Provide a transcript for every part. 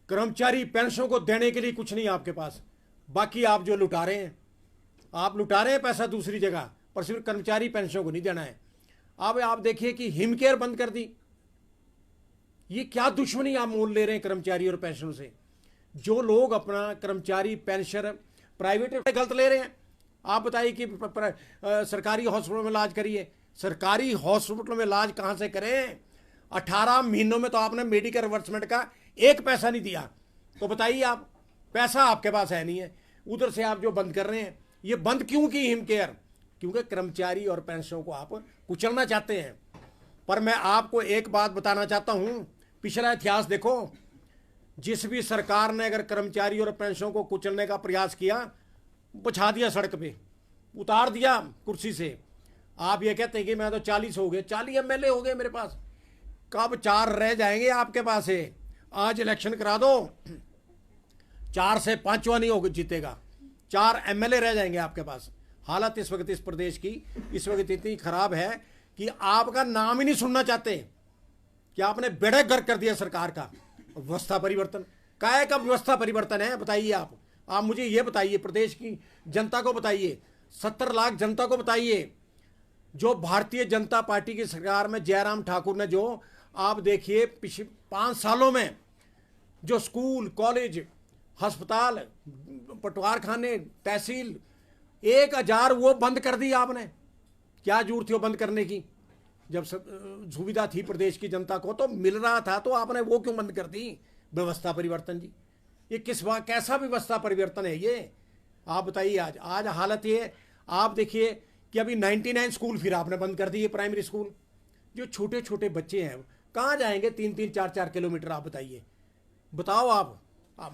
कर्मचारी पेंशन को देने के लिए कुछ नहीं आपके पास। बाकी आप जो लुटा रहे हैं, आप लुटा रहे हैं पैसा दूसरी जगह, पर सिर्फ कर्मचारी पेंशन को नहीं देना है। अब आप देखिए कि हिमकेयर बंद कर दी। ये क्या दुश्मनी आप मोल ले रहे हैं कर्मचारी और पेंशनों से। जो लोग अपना कर्मचारी पेंशन प्राइवेट गलत ले रहे हैं, आप बताइए कि सरकारी हॉस्पिटल में इलाज करिए। सरकारी हॉस्पिटल में इलाज कहाँ से करें? 18 महीनों में तो आपने मेडिकल रिवर्समेंट का 1 पैसा नहीं दिया, तो बताइए आप, पैसा आपके पास है नहीं है, उधर से आप जो बंद कर रहे हैं। ये बंद क्यों की हिमकेयर? क्योंकि कर्मचारी और पेंशनों को आप कुचलना चाहते हैं। पर मैं आपको एक बात बताना चाहता हूं, पिछला इतिहास देखो, जिस भी सरकार ने अगर कर्मचारी और पेंशनों को कुचलने का प्रयास किया, बिछा दिया सड़क पे, उतार दिया कुर्सी से। आप ये कहते हैं कि मैं तो 40 हो गए, 40 एमएलए हो गए मेरे पास, कब 4 रह जाएंगे आपके पास है? आज इलेक्शन करा दो, 4 से 5वां नहीं होगा जीतेगा, 4 एमएलए रह जाएंगे आपके पास। हालत इस वक्त इस प्रदेश की इस वक्त इतनी खराब है कि आपका नाम ही नहीं सुनना चाहते कि आपने बेड़ा गर्क कर दिया सरकार का। व्यवस्था परिवर्तन काय का व्यवस्था परिवर्तन है? बताइए आप मुझे ये बताइए, प्रदेश की जनता को बताइए, 70 लाख जनता को बताइए। जो भारतीय जनता पार्टी की सरकार में जयराम ठाकुर ने, जो आप देखिए पिछले 5 सालों में जो स्कूल, कॉलेज, अस्पताल, पटवार खाने, तहसील 1000 वो बंद कर दी आपने। क्या जरूरत थी वो बंद करने की? जब सुविधा थी प्रदेश की जनता को तो मिल रहा था, तो आपने वो क्यों बंद कर दी? व्यवस्था परिवर्तन जी, ये किस बात, कैसा व्यवस्था परिवर्तन है ये? आप बताइए। आज हालत ये, आप देखिए कि अभी 99 स्कूल फिर आपने बंद कर दिए, प्राइमरी स्कूल। जो छोटे छोटे बच्चे हैं कहाँ जाएंगे 3-3, 4-4 किलोमीटर? आप बताओ आप।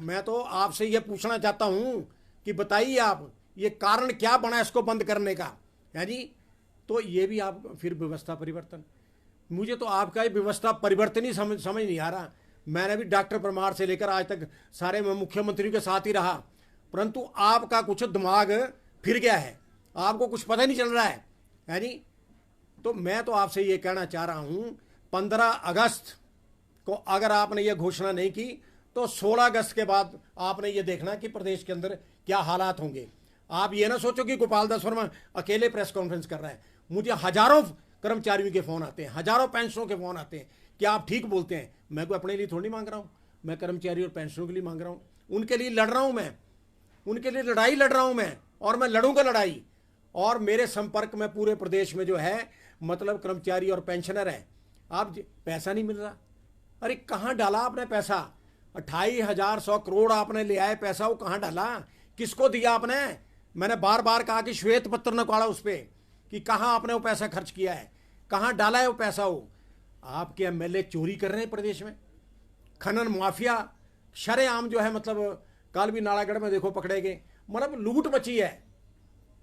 मैं तो आपसे ये पूछना चाहता हूँ कि बताइए आप, ये कारण क्या बना इसको बंद करने का है जी? तो ये भी आप फिर व्यवस्था परिवर्तन। मुझे तो आपका ये व्यवस्था परिवर्तन ही समझ नहीं आ रहा। मैंने भी डॉक्टर परमार से लेकर आज तक सारे मुख्यमंत्रियों के साथ ही रहा, परंतु आपका कुछ दिमाग फिर गया है, आपको कुछ पता ही नहीं चल रहा है जी? तो मैं तो आपसे ये कहना चाह रहा हूँ, 15 अगस्त को अगर आपने ये घोषणा नहीं की तो 16 अगस्त के बाद आपने ये देखना कि प्रदेश के अंदर क्या हालात होंगे। आप ये ना सोचो कि गोपाल दास वर्मा अकेले प्रेस कॉन्फ्रेंस कर रहा है। मुझे हजारों कर्मचारियों के फ़ोन आते हैं, हजारों पेंशनों के फ़ोन आते हैं कि आप ठीक बोलते हैं। मैं कोई अपने लिए थोड़ी मांग रहा हूँ, मैं कर्मचारी और पेंशनों के लिए मांग रहा हूँ, उनके लिए लड़ रहा हूँ, मैं उनके लिए लड़ाई लड़ रहा हूँ मैं, और मैं लड़ूंगा लड़ाई। और मेरे संपर्क में पूरे प्रदेश में जो है मतलब कर्मचारी और पेंशनर है। आप पैसा नहीं मिल रहा, अरे कहाँ डाला आपने पैसा? 28,100 करोड़ आपने ले आए पैसा, वो कहाँ डाला? किसको दिया आपने? मैंने बार बार कहा कि श्वेत पत्र निकाला उस पर कि कहाँ आपने वो पैसा खर्च किया है, कहाँ डाला है वो पैसा। वो आपके एमएलए चोरी कर रहे हैं प्रदेश में, खनन माफिया शरेआम जो है, मतलब कल भी नालागढ़ में देखो पकड़े गए। मतलब लूट मची है,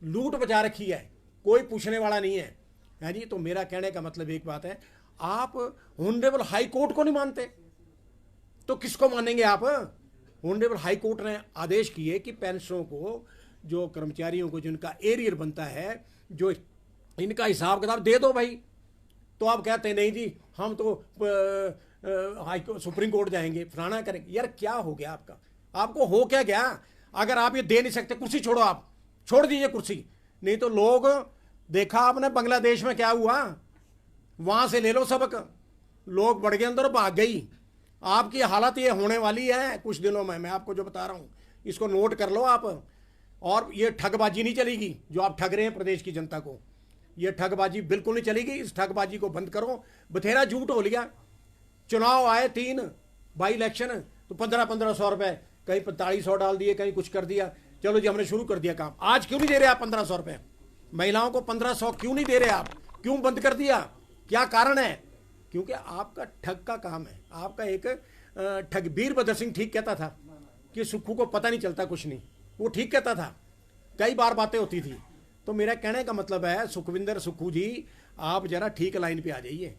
लूट बचा रखी है, कोई पूछने वाला नहीं है जी? तो मेरा कहने का मतलब एक बात है, आप ऑनरेबल हाई कोर्ट को नहीं मानते तो किसको मानेंगे आप? ऑनरेबल हाई कोर्ट ने आदेश किए कि पेंशनों को, जो कर्मचारियों को जिनका एरियर बनता है, जो इनका हिसाब किताब दे दो भाई। तो आप कहते हैं नहीं जी, हम तो सुप्रीम कोर्ट जाएंगे, फलाना करेंगे। यार क्या हो गया आपका? आपको हो क्या गया? अगर आप ये दे नहीं सकते, कुर्सी छोड़ो, आप छोड़ दीजिए कुर्सी। नहीं तो लोग, देखा आपने बांग्लादेश में क्या हुआ, वहां से ले लो सबक, लोग बढ़ गए अंदर, भाग गई। आपकी हालत ये होने वाली है कुछ दिनों में, मैं आपको जो बता रहा हूं इसको नोट कर लो आप। और ये ठगबाजी नहीं चलेगी जो आप ठग रहे हैं प्रदेश की जनता को, ये ठगबाजी बिल्कुल नहीं चलेगी। इस ठगबाजी को बंद करो। बथेरा झूठ हो लिया। चुनाव आए 3 बाई इलेक्शन, तो 1500 रुपए, कहीं 4500 डाल दिए, कहीं कुछ कर दिया, चलो जी हमने शुरू कर दिया काम। आज क्यों नहीं दे रहे आप 1500 रुपए? महिलाओं को 1500 क्यों नहीं दे रहे आप? क्यों बंद कर दिया? क्या कारण है? क्योंकि आपका ठग का काम है। आपका एक ठग, वीरभद्र सिंह ठीक कहता था कि सुक्खू को पता नहीं चलता कुछ नहीं, वो ठीक कहता था, कई बार बातें होती थी। तो मेरा कहने का मतलब है, सुखविंदर सुक्खू जी, आप जरा ठीक लाइन पे आ जाइए,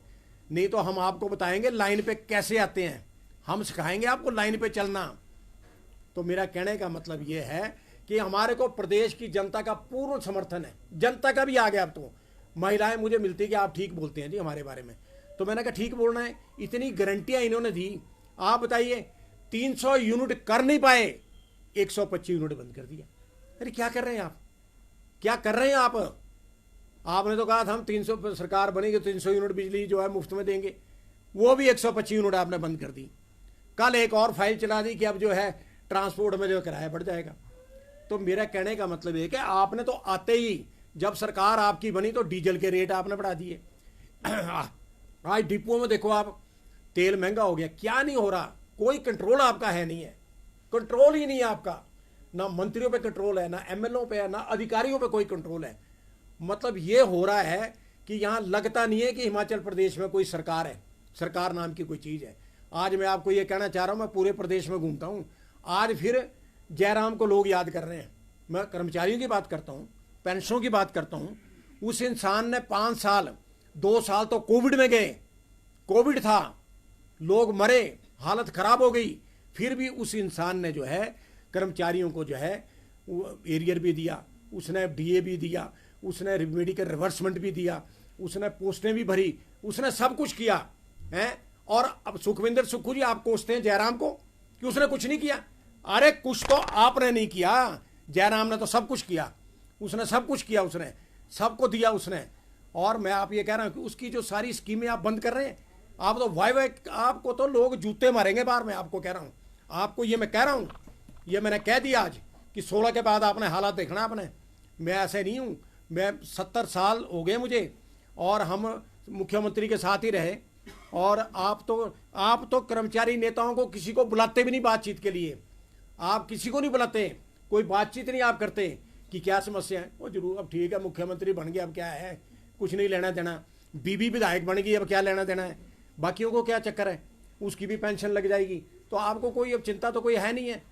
नहीं तो हम आपको बताएंगे लाइन पे कैसे आते हैं, हम सिखाएंगे आपको लाइन पे चलना। तो मेरा कहने का मतलब ये है कि हमारे को प्रदेश की जनता का पूर्ण समर्थन है, जनता का भी आ गया। अब तो महिलाएं मुझे मिलती कि आप ठीक बोलते हैं जी हमारे बारे में, तो मैंने कहा ठीक बोलना है। इतनी गारंटियां इन्होंने दी। आप बताइए 300 यूनिट कर नहीं पाए, 125 यूनिट बंद कर दिया। अरे क्या कर रहे हैं आप, क्या कर रहे हैं आप? आपने तो कहा था हम 300 सरकार बनेगी 300 यूनिट बिजली जो है मुफ्त में देंगे, वो भी 125 यूनिट आपने बंद कर दी। कल एक और फाइल चला दी कि अब जो है ट्रांसपोर्ट में जो किराया बढ़ जाएगा। तो मेरा कहने का मतलब है कि आपने तो आते ही जब सरकार आपकी बनी तो डीजल के रेट आपने बढ़ा दिए। आज डिपो में देखो आप, तेल महंगा हो गया, क्या नहीं हो रहा, कोई कंट्रोल आपका है नहीं है, कंट्रोल ही नहीं है आपका। ना मंत्रियों पे कंट्रोल है, ना एमएलओ पे है, ना अधिकारियों पे कोई कंट्रोल है। मतलब ये हो रहा है कि यहाँ लगता नहीं है कि हिमाचल प्रदेश में कोई सरकार है, सरकार नाम की कोई चीज़ है। आज मैं आपको ये कहना चाह रहा हूँ, मैं पूरे प्रदेश में घूमता हूँ, आज फिर जयराम को लोग याद कर रहे हैं। मैं कर्मचारियों की बात करता हूँ, पेंशनों की बात करता हूँ। उस इंसान ने 5 साल 2 साल तो कोविड में गए, कोविड था, लोग मरे, हालत खराब हो गई, फिर भी उस इंसान ने जो है कर्मचारियों को जो है एरियर भी दिया, उसने डीए भी दिया, उसने मेडिकल रिवर्समेंट भी दिया, उसने पोस्टें भी भरी, उसने सब कुछ किया है। और अब सुखविंदर सुक्खू जी आप कोसते हैं जयराम को कि उसने कुछ नहीं किया। अरे कुछ तो आपने नहीं किया, जयराम ने तो सब कुछ किया, उसने सब कुछ किया, उसने सबको दिया उसने। और मैं आप ये कह रहा हूँ कि उसकी जो सारी स्कीमें आप बंद कर रहे हैं, आप तो वाई आपको तो लोग जूते मारेंगे बाहर। मैं आपको कह रहा हूँ, आपको ये मैं कह रहा हूँ, ये मैंने कह दिया आज कि 16 के बाद आपने हालात देखना आपने। मैं ऐसे नहीं हूँ, मैं 70 साल हो गए मुझे, और हम मुख्यमंत्री के साथ ही रहे। और आप तो कर्मचारी नेताओं को किसी को बुलाते भी नहीं बातचीत के लिए, आप किसी को नहीं बुलाते, कोई बातचीत नहीं आप करते कि क्या समस्या है। वो जरूर अब ठीक है मुख्यमंत्री बन गया, अब क्या है, कुछ नहीं लेना देना, बीबी विधायक बन गई, अब क्या लेना देना है, बाकियों को क्या चक्कर है, उसकी भी पेंशन लग जाएगी। तो आपको कोई अब चिंता तो कोई है नहीं है,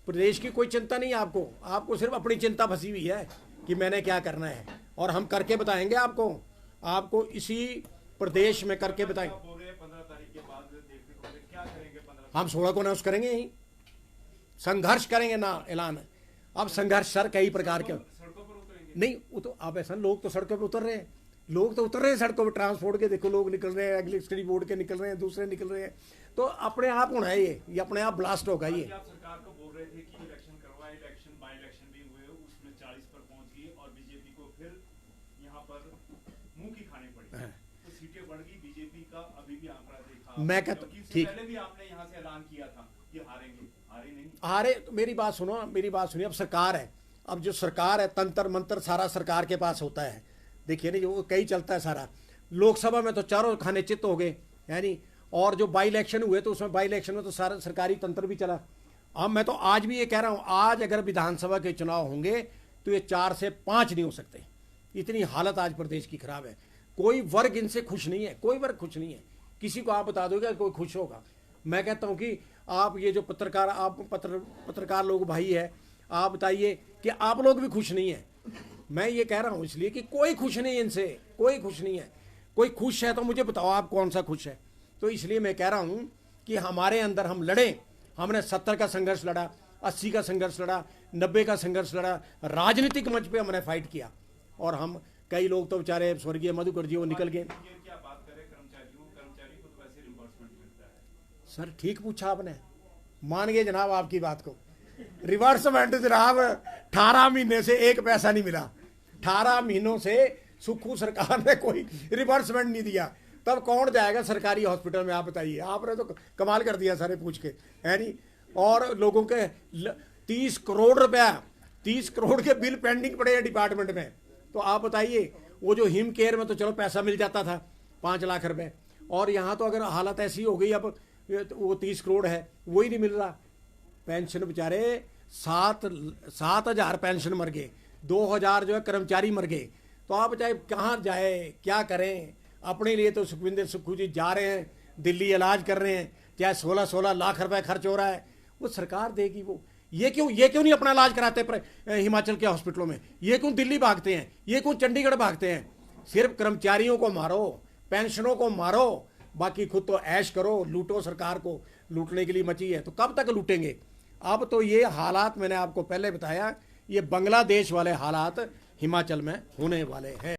प्रदेश की कोई चिंता नहीं है आपको, आपको सिर्फ अपनी चिंता फंसी हुई है कि मैंने क्या करना है। और हम करके बताएंगे आपको इसी प्रदेश में करके बताएंगे। हम 16 को अनाउंस करेंगे, यही संघर्ष करेंगे ना ऐलान है। अब संघर्ष सर कई प्रकार के नहीं, वो तो आप ऐसा, लोग तो सड़कों पर उतर रहे हैं, लोग तो उतर रहे हैं सड़कों पर, ट्रांसपोर्ट के देखो लोग निकल रहे हैं, इलेक्ट्रिसिटी बोर्ड के निकल रहे हैं, दूसरे निकल रहे हैं। तो अपने आप होना है, ये अपने आप ब्लास्ट होगा। ये सरकार को बोल रहे थे कि इलेक्शन करवाए, इलेक्शन बाय इलेक्शन भी हुए, उसमें 40 पर पहुंच गई और बीजेपी को फिर यहाँ पर मुंह की खानी पड़ी, तो सीटें बढ़ गई। बीजेपी का अभी भी आंकड़ा देखा मैं कहता ठीक, पहले भी आपने यहाँ से ऐलान किया था कि हारेंगे, हारे नहीं हारे। तो मेरी बात सुनो, मेरी बात सुनिए। अब सरकार है, अब जो सरकार है, तंत्र मंत्र सारा सरकार के पास होता है। देखिए ना, जो कई चलता है सारा। लोकसभा में तो चारों खाने चित्त हो गए, है नहीं, और जो बाई इलेक्शन हुए तो उसमें बाई इलेक्शन में तो सारा सरकारी तंत्र भी चला। अब मैं तो आज भी ये कह रहा हूँ, आज अगर विधानसभा के चुनाव होंगे तो ये 4 से 5 नहीं हो सकते। इतनी हालत आज प्रदेश की खराब है, कोई वर्ग इनसे खुश नहीं है, कोई वर्ग खुश नहीं है। किसी को आप बता दोगे कोई खुश होगा? मैं कहता हूँ कि आप ये जो पत्रकार, आप पत्रकार लोग भाई है, आप बताइए कि आप लोग भी खुश नहीं है। मैं ये कह रहा हूँ इसलिए कि कोई खुश नहीं है इनसे, कोई खुश नहीं है। कोई खुश है तो मुझे बताओ आप कौन सा खुश है। तो इसलिए मैं कह रहा हूँ कि हमारे अंदर हम लड़ें। हमने 70 का संघर्ष लड़ा, 80 का संघर्ष लड़ा, 90 का संघर्ष लड़ा, राजनीतिक मंच पे हमने फाइट किया। और हम कई लोग तो बेचारे स्वर्गीय मधुकर जी वो निकल गए। क्या बात करें कर्मचारी को तो वैसे रिम्बर्समेंट मिलता है। सर ठीक पूछा आपने, मान गए जनाब आपकी बात को। रिवर्समेंट जनाब 18 महीने से 1 पैसा नहीं मिला, 18 महीनों से सुक्खू सरकार ने कोई रिवर्समेंट नहीं दिया। तब कौन जाएगा सरकारी हॉस्पिटल में, आप बताइए। आपने तो कमाल कर दिया सारे पूछ के, है नहीं। और लोगों के 30 करोड़ रुपया, 30 करोड़ के बिल पेंडिंग पड़े हैं डिपार्टमेंट में। तो आप बताइए, वो जो हिम केयर में तो चलो पैसा मिल जाता था 5 लाख रुपए, और यहाँ तो अगर हालत ऐसी हो गई, अब वो 30 करोड़ है वही नहीं मिल रहा। पेंशन बेचारे 7,000 पेंशन मर गए, 2,000 जो है कर्मचारी मर गए। तो आप चाहे कहाँ जाए, क्या करें। अपने लिए तो सुखविंदर सुक्खू जी जा रहे हैं दिल्ली, इलाज कर रहे हैं, चाहे 16-16 लाख रुपए खर्च हो रहा है, वो सरकार देगी। वो ये क्यों नहीं अपना इलाज कराते हिमाचल के हॉस्पिटलों में? ये क्यों दिल्ली भागते हैं, ये क्यों चंडीगढ़ भागते हैं? सिर्फ कर्मचारियों को मारो, पेंशनों को मारो, बाकी खुद तो ऐश करो, लूटो। सरकार को लूटने के लिए मची है, तो कब तक लूटेंगे? अब तो ये हालात मैंने आपको पहले बताया, ये बांग्लादेश वाले हालात हिमाचल में होने वाले हैं।